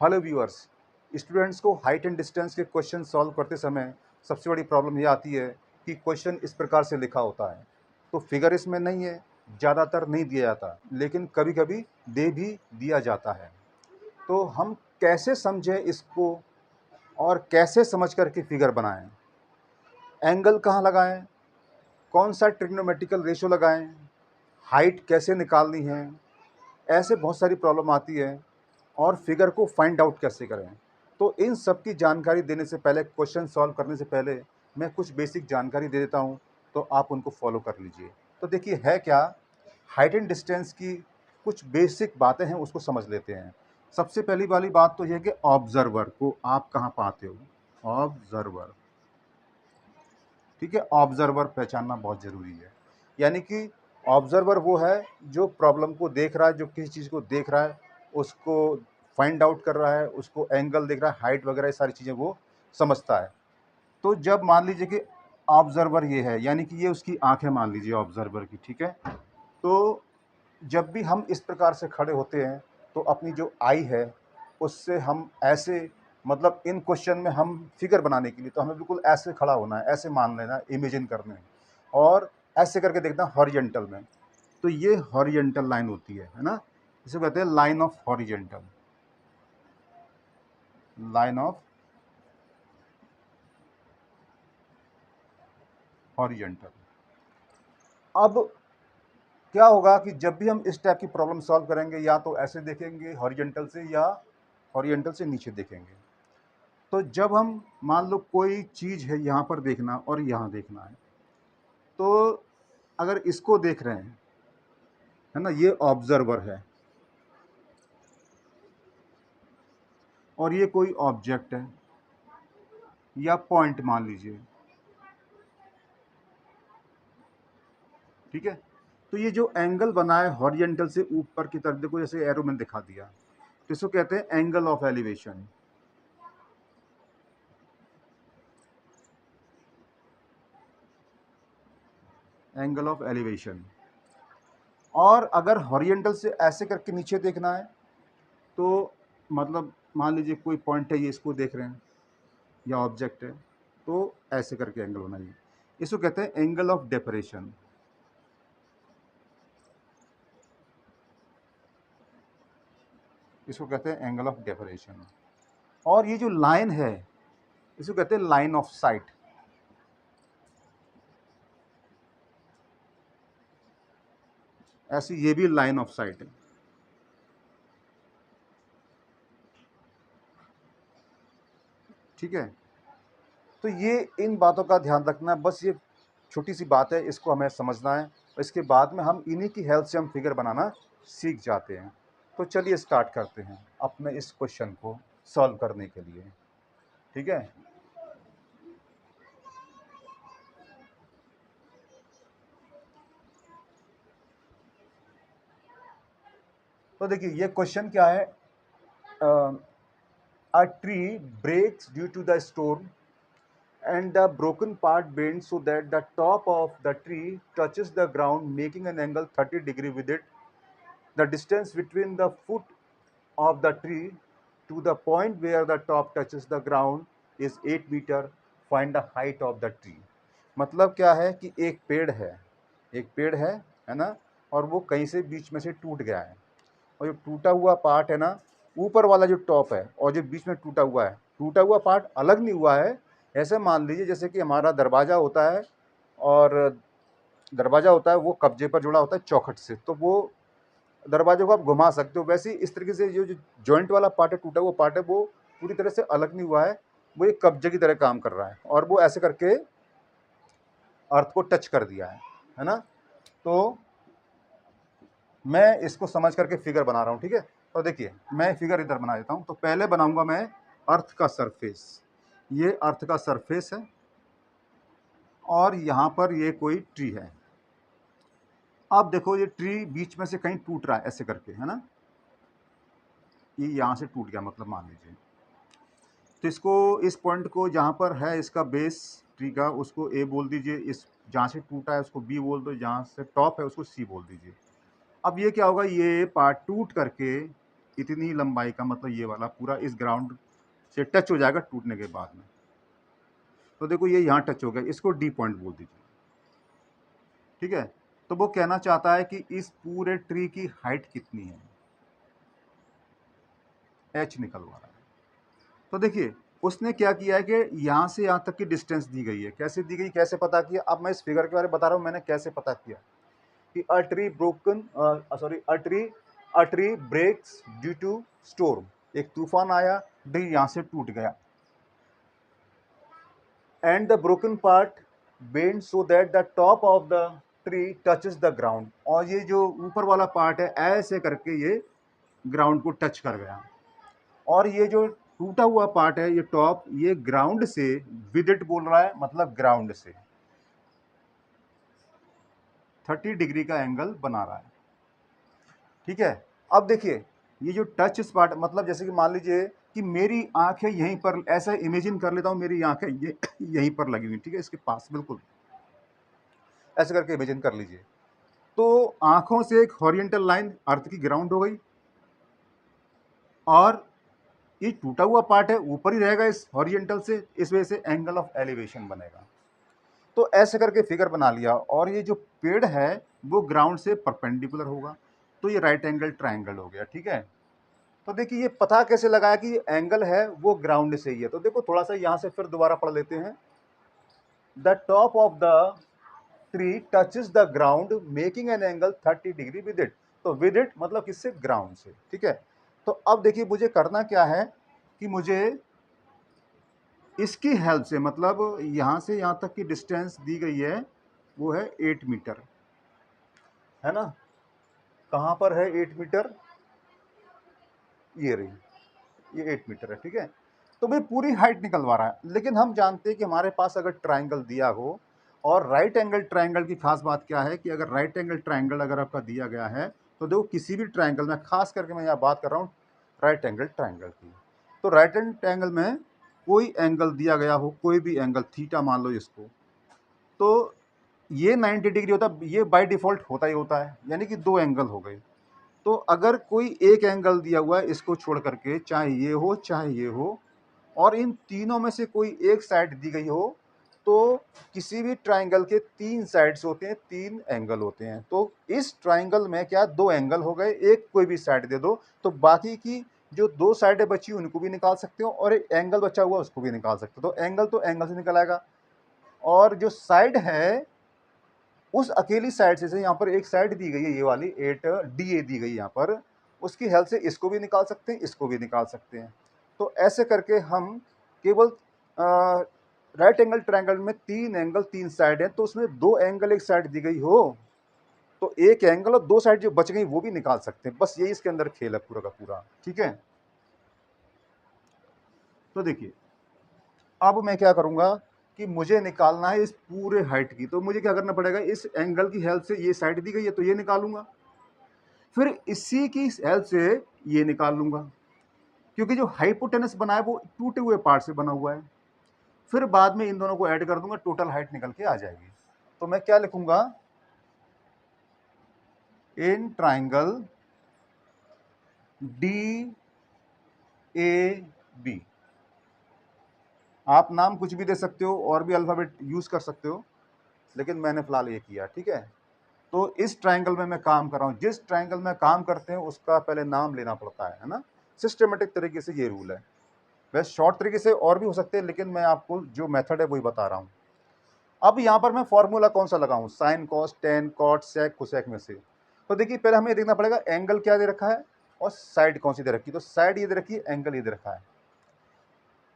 Hello viewers. Students को height and distance के question solve करते समय सबसे बड़ी प्रॉब्लम ये आती है कि क्वेश्चन इस प्रकार से लिखा होता है, तो फिगर इसमें नहीं है, ज़्यादातर नहीं दिया जाता, लेकिन कभी कभी दे भी दिया जाता है। तो हम कैसे समझें इसको और कैसे समझ करके फिगर बनाएं? एंगल कहाँ लगाएं, कौन सा ट्रिग्नोमेट्रिकल रेशो लगाएं, हाइट कैसे निकालनी है, ऐसे बहुत सारी प्रॉब्लम आती है। और फिगर को फाइंड आउट कैसे करें? तो इन सब की जानकारी देने से पहले, क्वेश्चन सॉल्व करने से पहले मैं कुछ बेसिक जानकारी दे देता हूं, तो आप उनको फॉलो कर लीजिए। तो देखिए है क्या, हाइट एंड डिस्टेंस की कुछ बेसिक बातें हैं, उसको समझ लेते हैं। सबसे पहली वाली बात तो यह है कि ऑब्जर्वर को आप कहाँ पाते हो। ऑब्जर्वर, ठीक है, ऑब्जर्वर पहचानना बहुत ज़रूरी है। यानी कि ऑब्जर्वर वो है जो प्रॉब्लम को देख रहा है, जो किसी चीज़ को देख रहा है, उसको फाइंड आउट कर रहा है, उसको एंगल देख रहा है, हाइट वगैरह ये सारी चीज़ें वो समझता है। तो जब मान लीजिए कि ऑब्जर्वर ये है, यानी कि ये उसकी आंखें मान लीजिए ऑब्जर्वर की, ठीक है। तो जब भी हम इस प्रकार से खड़े होते हैं, तो अपनी जो आई है उससे हम ऐसे, मतलब इन क्वेश्चन में हम फिगर बनाने के लिए तो हमें बिल्कुल ऐसे खड़ा होना है, ऐसे मान लेना है, इमेजिन करना है, और ऐसे करके देखना हॉरिजेंटल में। तो ये हॉरिजेंटल लाइन होती है ना, इसे कहते हैं line of horizontal, line of horizontal. अब क्या होगा कि जब भी हम इस टाइप की प्रॉब्लम सॉल्व करेंगे, या तो ऐसे देखेंगे हॉरिजेंटल से, या हॉरिजेंटल से नीचे देखेंगे। तो जब हम मान लो कोई चीज़ है यहाँ पर देखना और यहाँ देखना है, तो अगर इसको देख रहे हैं, है ना, ये ऑब्जर्वर है और ये कोई ऑब्जेक्ट है या पॉइंट मान लीजिए, ठीक है। तो ये जो एंगल बना है हॉरिजेंटल से ऊपर की तरफ, देखो जैसे एरो मैंने दिखा दिया, तो इसको कहते हैं angle of elevation. Angle of elevation. और अगर हॉरिजेंटल से ऐसे करके नीचे देखना है, तो मतलब मान लीजिए कोई पॉइंट है, ये इसको देख रहे हैं या ऑब्जेक्ट है, तो ऐसे करके एंगल बनाइए। इसको कहते हैं एंगल ऑफ डेपरेशन। इसको कहते हैं एंगल ऑफ डेपरेशन। और ये जो लाइन है, इसको कहते हैं लाइन ऑफ साइट। ऐसी ये भी लाइन ऑफ साइट है, ठीक है। तो ये इन बातों का ध्यान रखना है, बस ये छोटी सी बात है, इसको हमें समझना है, और इसके बाद में हम इन्हीं की हेल्प से हम फिगर बनाना सीख जाते हैं। तो चलिए स्टार्ट करते हैं अपने इस क्वेश्चन को सॉल्व करने के लिए, ठीक है। तो देखिए ये क्वेश्चन क्या है, a tree breaks due to the storm and the broken part bends so that the top of the tree touches the ground, making an angle 30 degree with it. The distance between the foot of the tree to the point where the top touches the ground is 8 meter. Find the height of the tree. मतलब क्या है कि एक पेड़ है, एक पेड़ है ना, और वो कहीं से बीच में से टूट गया है, और जो टूटा हुआ पार्ट है ना, ऊपर वाला जो टॉप है और जो बीच में टूटा हुआ है, टूटा हुआ पार्ट अलग नहीं हुआ है। ऐसे मान लीजिए जैसे कि हमारा दरवाज़ा होता है, और दरवाज़ा होता है वो कब्जे पर जुड़ा होता है चौखट से, तो वो दरवाजे को आप घुमा सकते हो। वैसे ही इस तरीके से जो जो जॉइंट वाला पार्ट है, टूटा हुआ पार्ट है, वो पूरी तरह से अलग नहीं हुआ है, वो एक कब्जे की तरह काम कर रहा है, और वो ऐसे करके अर्थ को टच कर दिया है ना। तो मैं इसको समझ करके फिगर बना रहा हूँ, ठीक है। तो देखिए मैं फिगर इधर बना देता हूँ। तो पहले बनाऊंगा मैं अर्थ का सरफेस। ये अर्थ का सरफेस है, और यहाँ पर ये कोई ट्री है। अब देखो ये ट्री बीच में से कहीं टूट रहा है ऐसे करके, है ना, ये यहाँ से टूट गया, मतलब मान लीजिए। तो इसको, इस पॉइंट को जहाँ पर है इसका बेस ट्री का, उसको ए बोल दीजिए। इस जहाँ से टूटा है उसको बी बोल दो, जहाँ से टॉप है उसको सी बोल दीजिए। अब ये क्या होगा, ये पार्ट टूट करके इतनी लंबाई का मतलब ये वाला पूरा इस ग्राउंड से टच हो जाएगा टूटने के बाद में। तो देखो ये यहाँ टच हो गया, इसको डी पॉइंट बोल दीजिए, ठीक है। तो वो कहना चाहता है कि इस पूरे ट्री की हाइट कितनी है, एच निकलवा रहा है। तो देखिए उसने क्या किया है कि यहाँ से यहाँ तक की डिस्टेंस दी गई है, कैसे दी गई, कैसे पता किया। अब मैं इस फिगर के बारे में बता रहा हूँ मैंने कैसे पता किया कि a tree breaks due to storm, एक तूफान आया, ट्री यहाँ से टूट गया, and the broken part bend so that the top of the tree touches the ground, और ये जो ऊपर वाला पार्ट है ऐसे करके ये ग्राउंड को टच कर गया, और ये जो टूटा हुआ पार्ट है ये टॉप, ये ग्राउंड से विद इट बोल रहा है, मतलब ग्राउंड से 30 डिग्री का एंगल बना रहा है, ठीक है। अब देखिए ये जो टच स्पॉट, मतलब जैसे कि मान लीजिए कि मेरी आंखें यहीं पर, ऐसा इमेजिन कर लेता हूँ मेरी आंखें ये यहीं पर लगी हुई, ठीक है, इसके पास बिल्कुल ऐसे करके इमेजिन कर लीजिए। तो आंखों से एक हॉरिजेंटल लाइन अर्थ की ग्राउंड हो गई, और ये टूटा हुआ पार्ट है ऊपर ही रहेगा इस हॉरिजेंटल से, इस वजह से एंगल ऑफ एलिवेशन बनेगा। तो ऐसे करके फिगर बना लिया, और ये जो पेड़ है वो ग्राउंड से परपेंडिकुलर होगा, तो ये राइट एंगल ट्रायंगल हो गया, ठीक है। तो देखिए ये पता कैसे लगाया कि एंगल है वो ग्राउंड से ही है। तो देखो थोड़ा सा यहाँ से फिर दोबारा पढ़ लेते हैं। The top of the tree touches the ground making an angle 30 degree with it. तो विद इट मतलब किससे, ग्राउंड से, ठीक है। तो अब देखिए मुझे करना क्या है कि मुझे इसकी हेल्प से, मतलब यहाँ से यहाँ तक की डिस्टेंस दी गई है वो है 8 मीटर, है ना। कहाँ पर है 8 मीटर, ये रही, ये 8 मीटर है, ठीक है। तो भाई पूरी हाइट निकलवा रहा है, लेकिन हम जानते हैं कि हमारे पास अगर ट्राइंगल दिया हो, और राइट एंगल ट्राइंगल की खास बात क्या है कि अगर राइट एंगल ट्राइंगल अगर आपका दिया गया है, तो देखो किसी भी ट्राइंगल में, खास करके मैं यहाँ बात कर रहा हूँ राइट एंगल ट्राइंगल की, तो राइट एंगल में कोई एंगल दिया गया हो, कोई भी एंगल, थीटा मान लो इसको, तो ये 90 डिग्री होता है, ये बाय डिफ़ॉल्ट होता ही होता है, यानी कि दो एंगल हो गए। तो अगर कोई एक एंगल दिया हुआ है इसको छोड़ करके, चाहे ये हो चाहे ये हो, और इन तीनों में से कोई एक साइड दी गई हो, तो किसी भी ट्राइंगल के 3 साइड्स होते हैं, 3 एंगल होते हैं। तो इस ट्राइंगल में क्या 2 एंगल हो गए, एक कोई भी साइड दे दो, तो बाकी की जो 2 साइडें बची उनको भी निकाल सकते हो, और एक एंगल बचा हुआ उसको भी निकाल सकते हो। तो एंगल से निकल आएगा, और जो साइड है उस अकेली साइड से, जैसे यहाँ पर एक साइड दी गई है ये वाली 8 DA दी गई यहाँ पर, उसकी हेल्प से इसको भी निकाल सकते हैं, इसको भी निकाल सकते हैं। तो ऐसे करके हम केवल राइट एंगल ट्रायंगल में 3 एंगल 3 साइड हैं, तो उसमें 2 एंगल एक साइड दी गई हो, तो एक एंगल और 2 साइड जो बच गई वो भी निकाल सकते हैं। बस यही इसके अंदर खेल है पूरा का पूरा, ठीक है। तो देखिए अब मैं क्या करूँगा कि मुझे निकालना है इस पूरे हाइट की, तो मुझे क्या करना पड़ेगा, इस एंगल की हेल्प से ये साइड दी गई है तो ये निकालूंगा, फिर इसी की हेल्प से ये निकाल लूंगा, क्योंकि जो हाइपोटेनस बना है वो टूटे हुए पार्ट से बना हुआ है। फिर बाद में इन दोनों को ऐड कर दूंगा, टोटल हाइट निकल के आ जाएगी। तो मैं क्या लिखूंगा, in triangle D A B, आप नाम कुछ भी दे सकते हो और भी अल्फाबेट यूज कर सकते हो, लेकिन मैंने फिलहाल ये किया, ठीक है। तो इस ट्राइंगल में मैं काम कर रहा हूँ, जिस ट्राइंगल में काम करते हैं उसका पहले नाम लेना पड़ता है ना, सिस्टमेटिक तरीके से ये रूल है। वैसे शॉर्ट तरीके से और भी हो सकते हैं, लेकिन मैं आपको जो मेथड है वही बता रहा हूँ। अब यहाँ पर मैं फॉर्मूला कौन सा लगाऊं, sine cos tan cot sec cosec में से। तो देखिए पहले हमें देखना पड़ेगा एंगल क्या दे रखा है और साइड कौन सी दे रखी है। तो साइड ये दे रखी है, एंगल ये दे रखा है।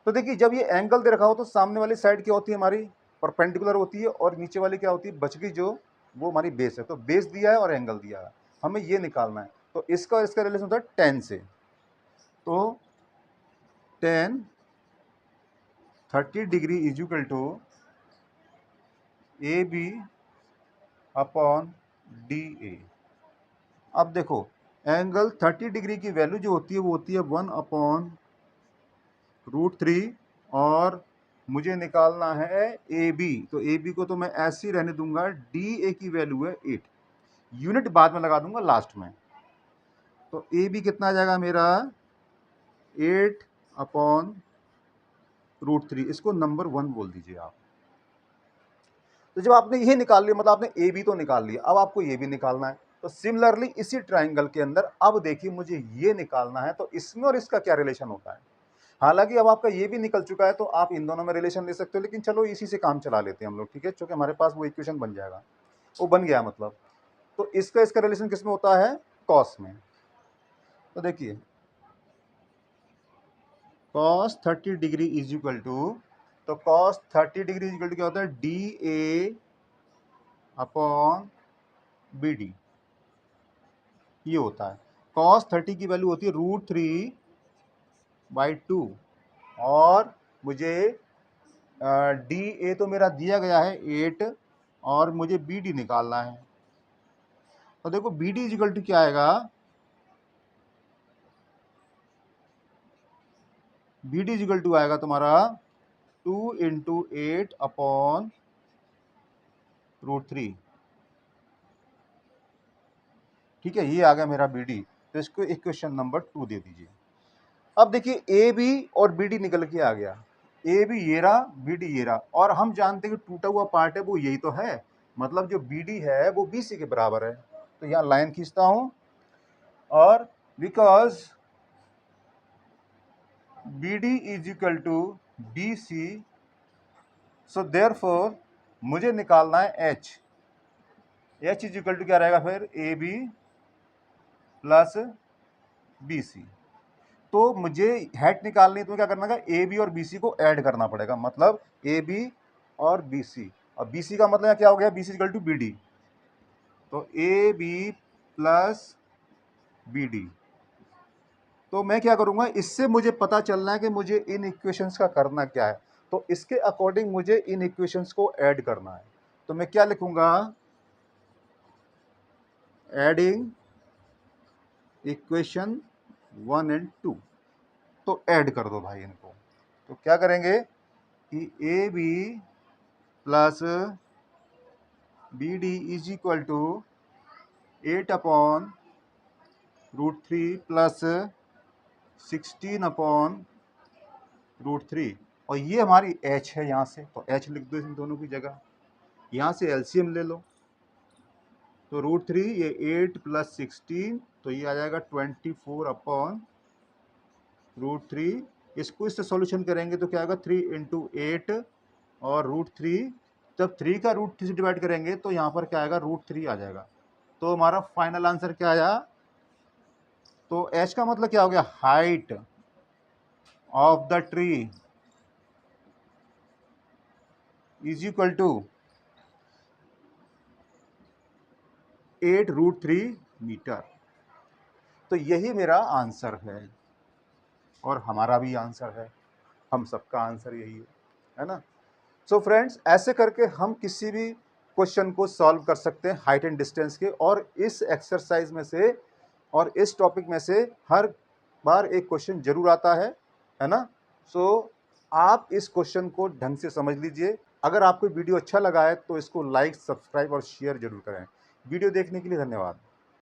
तो देखिए जब ये एंगल दे रखा हो तो सामने वाली साइड क्या होती है, हमारी परपेंडिकुलर होती है, और नीचे वाली क्या होती है, बच गई जो, वो हमारी बेस है। तो बेस दिया है और एंगल दिया है, हमें ये निकालना है। तो इसका और इसका रिलेशन होता है टेन से। तो tan 30 degree is equal to A B upon D A. अब देखो एंगल 30 डिग्री की वैल्यू जो होती है वो होती है 1/√3, और मुझे निकालना है ए बी। तो ए बी को तो मैं ऐसे ही रहने दूंगा, डी ए की वैल्यू है 8, यूनिट बाद में लगा दूंगा लास्ट में। तो ए बी कितना आ जाएगा मेरा 8/√3, इसको नंबर 1 बोल दीजिए आप। तो जब आपने ये निकाल लिया, मतलब आपने ए बी तो निकाल लिया, अब आपको ये भी निकालना है। तो सिमिलरली इसी ट्राइंगल के अंदर अब देखिए मुझे ये निकालना है, तो इसमें और इसका क्या रिलेशन होता है। हालांकि अब आपका ये भी निकल चुका है तो आप इन दोनों में रिलेशन ले सकते हो, लेकिन चलो इसी से काम चला लेते हैं हम लोग, ठीक है, क्योंकि हमारे पास वो इक्वेशन बन जाएगा, वो बन गया मतलब। तो इसका रिलेशन किस में होता है, कॉस में। तो देखिए cos 30 degree is equal to, तो cos 30 degree is equal to क्या होता है, D A upon B D, ये होता है। cos 30 की वैल्यू होती है √3/2, और मुझे डी ए तो मेरा दिया गया है 8, और मुझे बी डी निकालना है। तो देखो B D is equal to क्या आएगा, B D is equal to आएगा तुम्हारा 2 × 8/√3, ठीक है, ये आ गया मेरा बी डी। तो इसको इक्वेशन नंबर 2 दे दीजिए। अब देखिए ए बी और बी डी निकल के आ गया, ए बी ये रहा, बी डी ये रहा, और हम जानते हैं कि टूटा हुआ पार्ट है वो यही तो है, मतलब जो बी डी है वो बी सी के बराबर है। तो यहाँ लाइन खींचता हूँ, और because B D is equal to B C, so therefore मुझे निकालना है H. H is equal to क्या रहेगा फिर, A B plus B C. तो मुझे हेड निकालनी है, तो क्या करना है, ए बी और बी सी को ऐड करना पड़ेगा, मतलब ए बी और बी सी, और बी सी का मतलब क्या हो गया, B C equal to B D, तो A B plus B D. तो मैं क्या करूंगा, इससे मुझे पता चलना है कि मुझे इन इक्वेशंस का करना क्या है, तो इसके अकॉर्डिंग मुझे इन इक्वेशंस को ऐड करना है। तो मैं क्या लिखूंगा, एडिंग इक्वेशन 1 और 2। तो ऐड कर दो भाई इनको। तो क्या करेंगे कि A B plus B D is equal to 8/√3 plus 16/√3, और ये हमारी h है यहाँ से, तो h लिख दो इन दोनों की जगह। यहाँ से एलसीएम ले लो, तो √3 ये 8 + 16, तो ये आ जाएगा 24/√3। इसको इससे सॉल्यूशन करेंगे तो क्या आएगा, 3 × 8 और √3, जब 3 का √3 से डिवाइड करेंगे तो यहाँ पर क्या आएगा, √3 आ जाएगा। तो हमारा फाइनल आंसर क्या आया, तो h का मतलब क्या हो गया, height of the tree is equal to 8√3 metre. तो यही मेरा आंसर है, और हमारा भी आंसर है, हम सबका आंसर यही है ना। सो फ्रेंड्स, ऐसे करके हम किसी भी क्वेश्चन को सॉल्व कर सकते हैं हाइट एंड डिस्टेंस के, और इस एक्सरसाइज में से और इस टॉपिक में से हर बार एक क्वेश्चन जरूर आता है ना। सो आप इस क्वेश्चन को ढंग से समझ लीजिए। अगर आपको वीडियो अच्छा लगा है तो इसको लाइक, सब्सक्राइब और शेयर जरूर करें। वीडियो देखने के लिए धन्यवाद।